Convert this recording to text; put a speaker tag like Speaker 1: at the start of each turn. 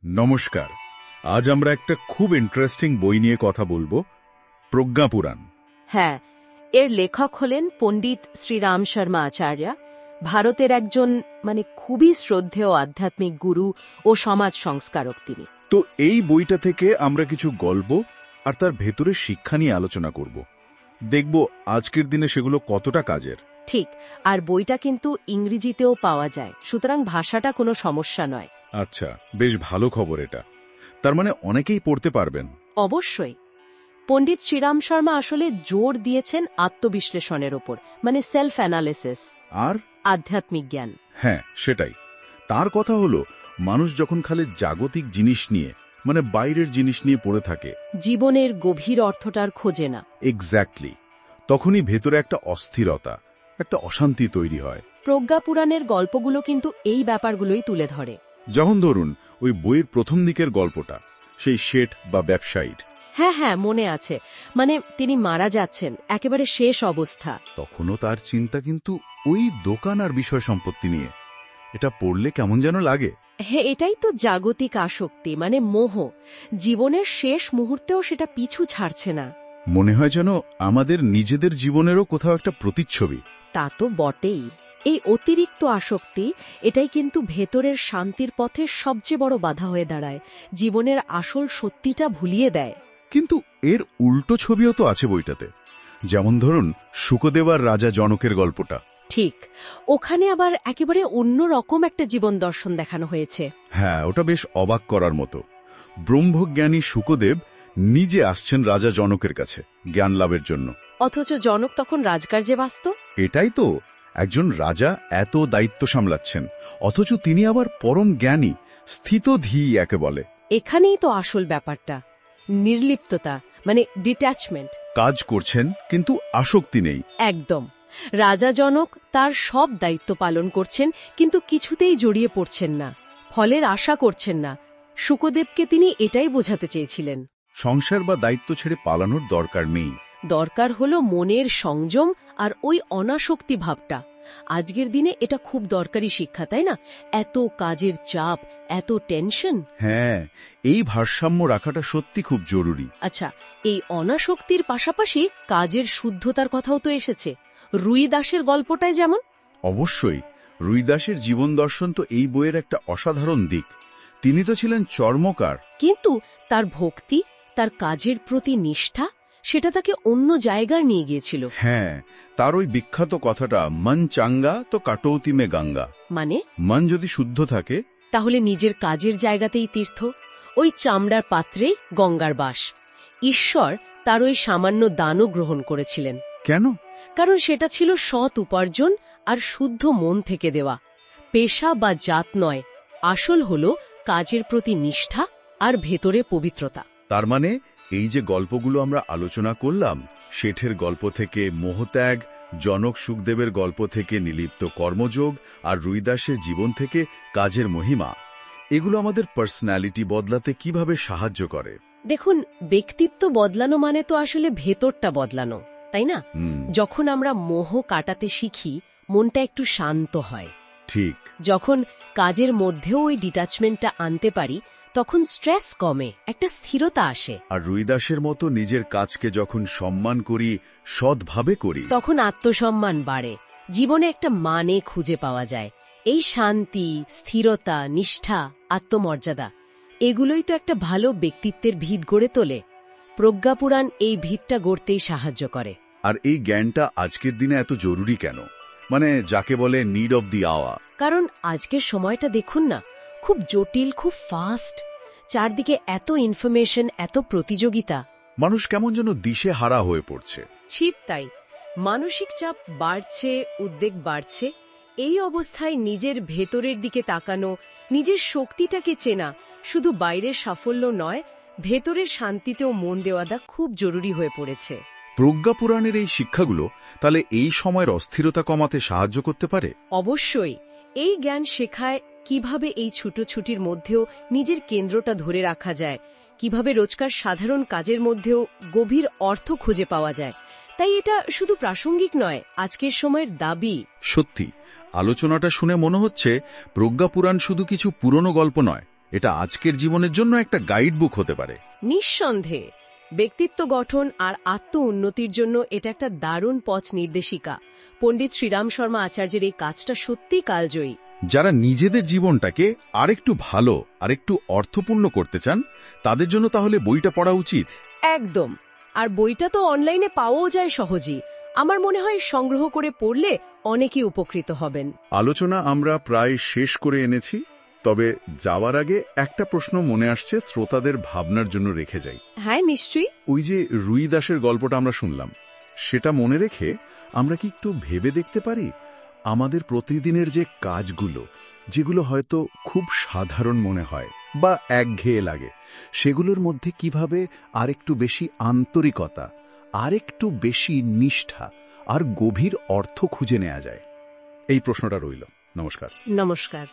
Speaker 1: নমস্কার। আজ আমরা একটা খুব ইন্টারেস্টিং বই নিয়ে কথা বলবো, প্রজ্ঞাপুরাণ।
Speaker 2: হ্যাঁ, এর লেখক হলেন পণ্ডিত শ্রীরাম শর্মা আচার্য। ভারতের একজন খুবই শ্রদ্ধেয় আধ্যাত্মিক গুরু ও সমাজ সংস্কারক তিনি।
Speaker 1: তো এই বইটা থেকে আমরা কিছু গল্প আর তার ভেতরের শিক্ষা নিয়ে আলোচনা করব। দেখব আজকের দিনে সেগুলো কতটা কাজের।
Speaker 2: ঠিক, আর বইটা কিন্তু ইংরেজিতেও পাওয়া যায়, সুতরাং ভাষাটা কোনো সমস্যা নয়।
Speaker 1: আচ্ছা, বেশ ভালো খবর এটা। তার মানে অনেকেই পড়তে পারবেন।
Speaker 2: অবশ্যই। পণ্ডিত শ্রীরাম শর্মা আসলে জোর দিয়েছেন আত্মবিশ্লেষণের ওপর, সেলফ অ্যানালিসিস
Speaker 1: আর
Speaker 2: আধ্যাত্মিক জ্ঞান।
Speaker 1: হ্যাঁ, সেটাই। তার কথা হলো, মানুষ যখন খালি জাগতিক জিনিস নিয়ে বাইরের জিনিস নিয়ে পড়ে থাকে,
Speaker 2: জীবনের গভীর অর্থটার খোঁজে না,
Speaker 1: এক্স্যাক্টলি, তখনই ভেতরে একটা অস্থিরতা, একটা অশান্তি তৈরি হয়।
Speaker 2: প্রজ্ঞাপুরাণের গল্পগুলো কিন্তু এই ব্যাপারগুলোই তুলে ধরে।
Speaker 1: যখন ধরুন ওই বইয়ের প্রথম দিকের গল্পটা, সেই শেঠ বা ব্যবসায়ীর।
Speaker 2: হ্যাঁ, মনে আছে। তিনি মারা যাচ্ছেন, একেবারে শেষ অবস্থা।
Speaker 1: তখনও তার চিন্তা কিন্তু ওই দোকান আর বিষয় সম্পত্তি নিয়ে। এটা পড়লে কেমন যেন লাগে।
Speaker 2: হ্যাঁ, এটাই তো জাগতিক আসক্তি, মোহ। জীবনের শেষ মুহূর্তেও সেটা পিছু ছাড়ছে না।
Speaker 1: মনে হয় যেন আমাদের নিজেদের জীবনেরও কোথাও একটা প্রতিচ্ছবি।
Speaker 2: তা তো বটেই। এই অতিরিক্ত আসক্তি, এটাই কিন্তু ভেতরের শান্তির পথে সবচেয়ে বড় বাধা হয়ে দাঁড়ায়, জীবনের আসল সত্যিটা ভুলিয়ে দেয়।
Speaker 1: কিন্তু এর উল্টো ছবিও তো আছে বইটাতে। যেমন ধরুন শুকদেব আর রাজা জনকের গল্পটা।
Speaker 2: ঠিক, ওখানে আবার একেবারে অন্য রকম একটা জীবন দর্শন দেখানো হয়েছে।
Speaker 1: হ্যাঁ, ওটা বেশ অবাক করার মতো। ব্রহ্মজ্ঞানী শুকদেব নিজে আসছেন রাজা জনকের কাছে জ্ঞান লাভের জন্য,
Speaker 2: অথচ জনক তখন রাজকার্যে ব্যস্ত।
Speaker 1: এটাই তো, একজন রাজা এত দায়িত্ব সামলাচ্ছেন, অথচ তিনি আবার পরম জ্ঞানী, স্থিতধী একে বলে।
Speaker 2: এখানেই তো আসল ব্যাপারটা, নির্লিপ্ততা, ডিট্যাচমেন্ট।
Speaker 1: কাজ করছেন কিন্তু আসক্তি নেই।
Speaker 2: একদম। রাজা জনক তার সব দায়িত্ব পালন করছেন, কিন্তু কিছুতেই জড়িয়ে পড়ছেন না, ফলের আশা করছেন না। শুকদেবকে তিনি এটাই বোঝাতে চেয়েছিলেন।
Speaker 1: সংসার বা দায়িত্ব ছেড়ে পালানোর দরকার নেই,
Speaker 2: দরকার হলো মনের সংযম আর ওই অনাসক্তি ভাবটা। আজকের দিনে এটা খুব দরকারি শিক্ষা, তাই না? এত কাজের চাপ, এত টেনশন।
Speaker 1: হ্যাঁ, এই ভারসাম্য রাখাটা সত্যি খুব জরুরি।
Speaker 2: আচ্ছা, এই অনাসক্তির পাশাপাশি কাজের শুদ্ধতার কথাও তো এসেছে রুই দাসের গল্পটায় যেমন।
Speaker 1: অবশ্যই, রুইদাসের জীবন দর্শন তো এই বইয়ের একটা অসাধারণ দিক। তিনি তো ছিলেন চর্মকার,
Speaker 2: কিন্তু তার ভক্তি, তার কাজের প্রতি নিষ্ঠা, সেটা তাকে অন্য জায়গায় নিয়ে গিয়েছিল।
Speaker 1: হ্যাঁ, তার ওই বিখ্যাত কথাটা, মন চাঙ্গা তো কাটৌতি মে গঙ্গা। মন যদি শুদ্ধ থাকে,
Speaker 2: তাহলে নিজের কাজের জায়গাতেই তীর্থ, ওই চামড়ার পাত্রেই গঙ্গার বাস। ঈশ্বর তার ওই সামান্য দানও গ্রহণ করেছিলেন।
Speaker 1: কেন?
Speaker 2: কারণ সেটা ছিল সৎ উপার্জন আর শুদ্ধ মন থেকে দেওয়া, পেশা বা জাত নয়। আসল হলো কাজের প্রতি নিষ্ঠা আর ভেতরে পবিত্রতা।
Speaker 1: তার মানে এই যে গল্পগুলো আমরা আলোচনা করলাম, শেঠের গল্প থেকে মোহত্যাগ, জনক সুখদেবের গল্প থেকে নিলিপ্ত কর্মযোগ, আর রুইদাসের জীবন থেকে কাজের মহিমা, এগুলো আমাদের পার্সোনালিটি বদলাতে কিভাবে সাহায্য করে?
Speaker 2: দেখুন, ব্যক্তিত্ব বদলানো মানে তো আসলে ভেতরটা বদলানো, তাই না? যখন আমরা মোহ কাটাতে শিখি, মনটা একটু শান্ত হয়।
Speaker 1: ঠিক।
Speaker 2: যখন কাজের মধ্যেও ওই ডিটাচমেন্টটা আনতে পারি, তখন স্ট্রেস কমে, একটা স্থিরতা আসে।
Speaker 1: আর রুইদাসের মতো নিজের কাজকে যখন সম্মান করি, সৎভাবে করি,
Speaker 2: তখন আত্মসম্মান বাড়ে, জীবনে একটা মানে খুঁজে পাওয়া যায়। এই শান্তি, স্থিরতা, নিষ্ঠা, আত্মমর্যাদা, এগুলোই তো একটা ভালো ব্যক্তিত্বের ভিত গড়ে তোলে। প্রজ্ঞাপুরাণ এই ভিতটা গড়তেই সাহায্য করে।
Speaker 1: আর এই জ্ঞানটা আজকের দিনে এত জরুরি কেন? যাকে বলে নিড অফ দি আওয়ার।
Speaker 2: কারণ আজকের সময়টা দেখুন না, খুব জটিল, খুব ফাস্ট। চারদিকে এত ইনফরমেশন, এত প্রতিযোগিতা,
Speaker 1: মানুষ কেমন যেন দিশে হারা হয়ে পড়ছে।
Speaker 2: ঠিক তাই, মানসিক চাপ বাড়ছে, উদ্বেগ বাড়ছে। এই অবস্থায় নিজের ভেতরের দিকে তাকানো, নিজের শক্তিটাকে চেনা, শুধু বাইরের সাফল্য নয়, ভেতরের শান্তিতেও মন দেওয়াটা খুব জরুরি হয়ে পড়েছে।
Speaker 1: প্রজ্ঞাপুরাণের এই শিক্ষাগুলো তাহলে এই সময়ের অস্থিরতা কমাতে সাহায্য করতে পারে।
Speaker 2: অবশ্যই। এই জ্ঞান শেখায় কিভাবে এই ছুটোছুটির মধ্যেও নিজের কেন্দ্রটা ধরে রাখা যায়, কিভাবে রোজকার সাধারণ কাজের মধ্যেও গভীর অর্থ খুঁজে পাওয়া যায়। তাই এটা শুধু প্রাসঙ্গিক নয়, আজকের সময়ের দাবি।
Speaker 1: সত্যি, আলোচনাটা শুনে মনে হচ্ছে প্রজ্ঞাপুরাণ শুধু কিছু পুরনো গল্প নয়, এটা আজকের জীবনের জন্য একটা গাইড বুক হতে পারে।
Speaker 2: নিঃসন্দেহে ব্যক্তিত্ব গঠন আর আত্ম উন্নতির জন্য এটা একটা দারুণ পথ নির্দেশিকা। পণ্ডিত শ্রীরাম শর্মা আচার্যের এই কাজটা সত্যিই কালজয়ী।
Speaker 1: যারা নিজেদের জীবনটাকে আরেকটু ভালো আরেকটু অর্থপূর্ণ করতে চান তাদের জন্য তাহলে বইটা পড়া উচিত।
Speaker 2: একদম। আর বইটা তো অনলাইনে পাওয়াও যায় সহজেই। আমার মনে হয় সংগ্রহ করে পড়লে অনেকেই উপকৃত হবেন।
Speaker 1: আলোচনা আমরা প্রায় শেষ করে এনেছি, তবে যাওয়ার আগে একটা প্রশ্ন মনে আসছে, শ্রোতাদের ভাবনার জন্য রেখে যাই।
Speaker 2: হ্যাঁ, নিশ্চয়ই।
Speaker 1: ওই যে রুই দাসের গল্পটা আমরা শুনলাম, সেটা মনে রেখে আমরা কি একটু ভেবে দেখতে পারি আমাদের প্রতিদিনের যে কাজগুলো, যেগুলো হয়তো খুব সাধারণ মনে হয় বা একঘেয়ে লাগে, সেগুলোর মধ্যে কিভাবে আরেকটু বেশি আন্তরিকতা, আরেকটু বেশি নিষ্ঠা আর গভীর অর্থ খুঁজে নেওয়া যায়? এই প্রশ্নটা রইল। নমস্কার।
Speaker 2: নমস্কার।